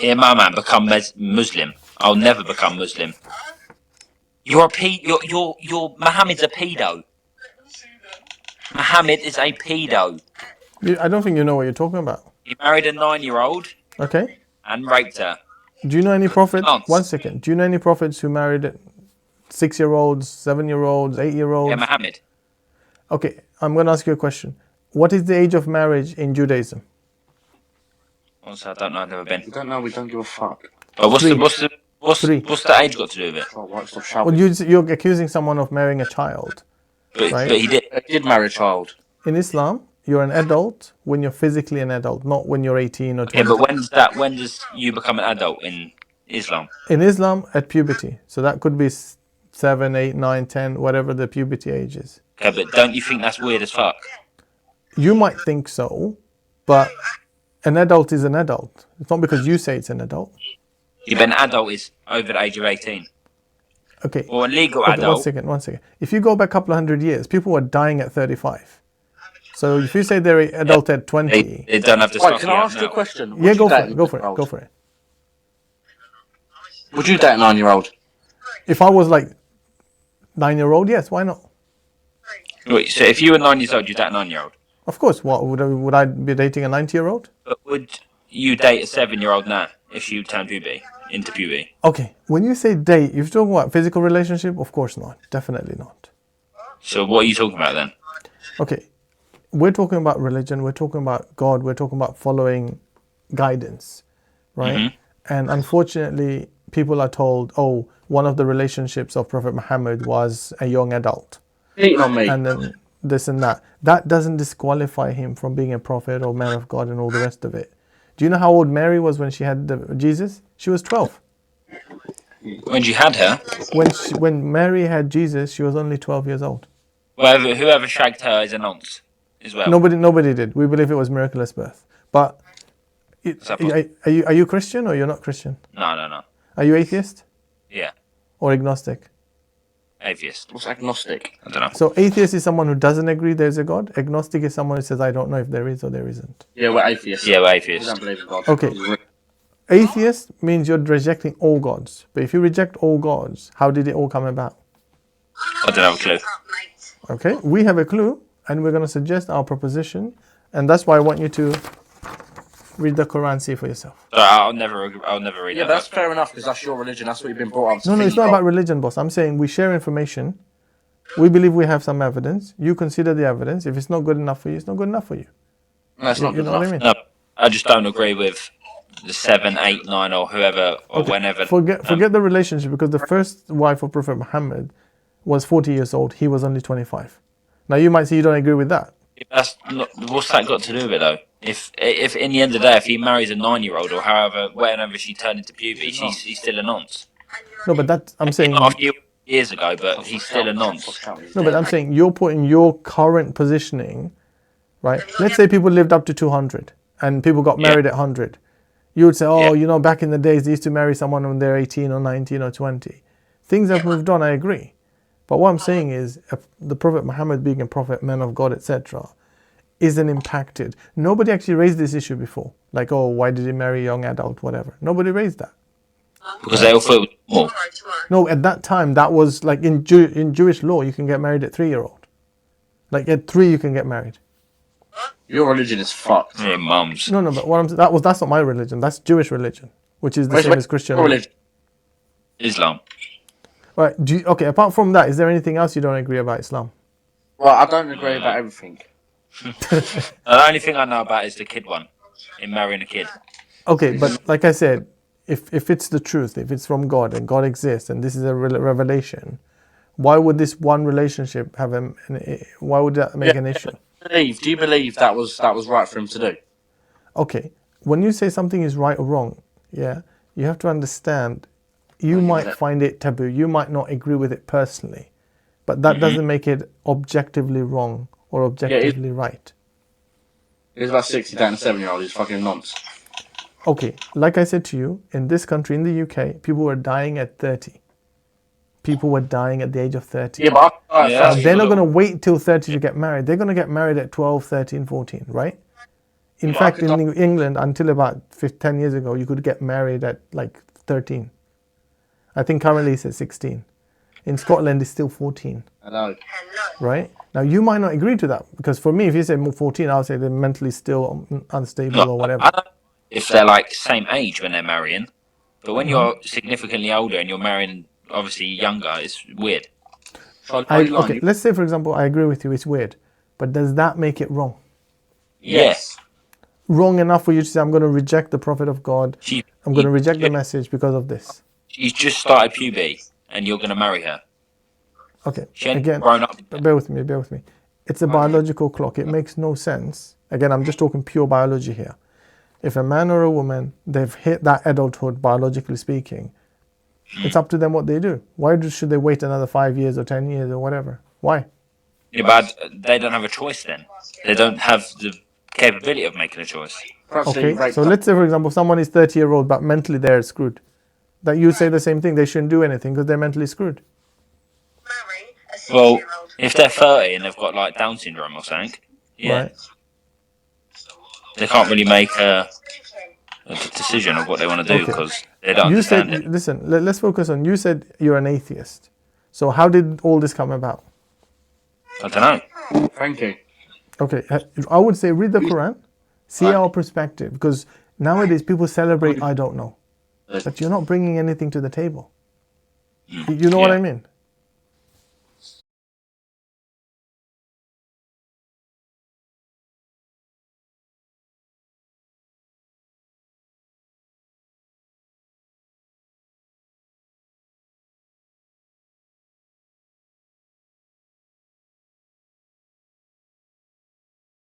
Here, my man, become Muslim. I'll never become Muslim. You're Muhammad's a pedo. Muhammad is a pedo. I don't think you know what you're talking about. He married a 9-year-old Okay. and raped her. Do you know any prophets? Months. 1 second. Do you know any prophets who married 6-year-olds, 7-year-olds, 8-year-olds? Yeah, Muhammad. Okay, I'm going to ask you a question. What is the age of marriage in Judaism? Also, I don't know. I've never been. We don't know. We don't give a fuck. But what's Three. the age got to do with it? Oh, right, stop Well, shouting. you're accusing someone of marrying a child. But Right. he did. He did marry a child. In Islam, you're an adult when you're physically an adult, not when you're 18 or 20. Yeah, but when does you become an adult in Islam? In Islam, at puberty. So that could be 7, 8, 9, 10, whatever the puberty age is. Okay, but don't you think that's weird as fuck? You might think so, but an adult is an adult. It's not because you say it's an adult. Yeah, but an adult is over the age of 18. Okay. Or a legal Okay, adult. one second. If you go back a couple of hundred years, people were dying at 35. So if you say they're an adult at 20... They don't have to Wait, suck can it I up ask you a now. question? Yeah, go for it. Would you date a 9-year-old? If I was like 9-year-old, yes, why not? Wait, so if you were 9 years old, you'd date a 9-year-old. Of course. What would I be dating a 90-year-old? But would you date a 7-year-old now if she turned into puberty? Okay. When you say date, you're talking about physical relationship? Of course not. Definitely not. So what are you talking about then? Okay. We're talking about religion. We're talking about God. We're talking about following guidance, right? Mm-hmm. And unfortunately, people are told, oh, one of the relationships of Prophet Muhammad was a young adult. Cheating on me. And then this and that. That doesn't disqualify him from being a prophet or man of God and all the rest of it. Do you know how old Mary was when she had Jesus? She was 12. When you had her, When Mary had Jesus, she was only 12 years old. whoever shagged her is a nonce as well. Nobody did. We believe it was miraculous birth. But are you Christian or you're not Christian? No. Are you atheist Yeah, or agnostic? atheist. What's agnostic? I don't know. So atheist is someone who doesn't agree there's a God. Agnostic is someone who says, I don't know if there is or there isn't. Yeah, we're atheists. Yeah, we're We atheist. don't believe in God. Okay. Atheist means you're rejecting all gods. But if you reject all gods, how did it all come about? I don't have a clue. Okay, we have a clue and we're going to suggest our proposition. And that's why I want you to read the Quran, see for yourself. I'll never read Yeah, that. that's fair enough because that's your religion. That's what you've been brought up to. No, think it's not about religion, boss. I'm saying we share information. We believe we have some evidence. You consider the evidence. If it's not good enough for you, it's not good enough for you. No, it's not You good know what I enough. mean? No, I just don't agree with the 7, 8, 9 or whoever or whenever. Forget the relationship because the first wife of Prophet Muhammad was 40 years old. He was only 25. Now you might say you don't agree with that. That's not, what's that got to do with it though? If in the end of the day, if he marries a 9-year-old or however, whenever she turned into puberty, he's still a nonce. No, but that I'm saying. Not a few years ago, but he's still a nonce. No, but I'm saying you're putting your current positioning, right? Let's say people lived up to 200 and people got married at 100. You would say, oh, you know, back in the days, they used to marry someone when they're 18 or 19 or 20. Things have moved on, I agree. But what I'm saying is the Prophet Muhammad being a prophet, man of God, etc., isn't impacted. Nobody actually raised this issue before. Like, oh, why did he marry a young adult, whatever. Nobody raised that. Because they all thought it was more. No, at that time, that was like in Jewish law, you can get married at 3-year-old. Like at 3, you can get married. Your religion is fucked. Yeah, mums. No, but that's not my religion. That's Jewish religion, which is the same as Christian Your religion. religion. Islam. Right. Okay. Apart from that, is there anything else you don't agree about Islam? Well, I don't agree about everything. The only thing I know about is the kid one, in marrying a kid. Okay, but like I said, if it's the truth, if it's from God and God exists and this is a revelation, why would this one relationship have why would that make an issue? Do you believe that was right for him to do? Okay, when you say something is right or wrong, yeah, you have to understand. You might find it taboo. You might not agree with it personally, but that doesn't make it objectively wrong or objectively right. He was about 60 dating a 7-year-old. He's fucking nonce. Okay, like I said to you, in this country, in the UK, people were dying at 30. People were dying at the age of 30. Yeah, but They're not going to wait till 30 to get married. They're going to get married at 12, 13, 14, right? In fact, in England, until about 10 years ago, you could get married at like 13. I think currently it's at 16. In Scotland, it's still 14. I know. Right? Now, you might not agree to that, because for me, if you say 14, I'll say they're mentally still unstable or whatever. I don't know if they're like same age when they're marrying, but when you're significantly older and you're marrying obviously younger, it's weird. Okay, let's say, for example, I agree with you, it's weird. But does that make it wrong? Yes. Wrong enough for you to say, I'm going to reject the prophet of God. I'm going to reject the message because of this. She's just started puberty and you're going to marry her. Okay, She ain't again, grown up. bear with me. It's a biological clock. It makes no sense. Again, I'm just talking pure biology here. If a man or a woman, they've hit that adulthood, biologically speaking, it's up to them what they do. Why should they wait another 5 years or 10 years or whatever? Why? Yeah, but they don't have a choice then. They don't have the capability of making a choice. Okay, so let's say, for example, someone is 30-year-old, but mentally they're screwed. That you say the same thing, they shouldn't do anything because they're mentally screwed. Well, if they're 30 and they've got like Down syndrome or something, yeah, Right. they can't really make a decision of what they want to do because they don't understand it. Listen, let's focus on, you said you're an atheist. So how did all this come about? I don't know. Thank you. Okay, I would say read the Quran, see our perspective, because nowadays people celebrate I don't know, but you're not bringing anything to the table. You know what I mean?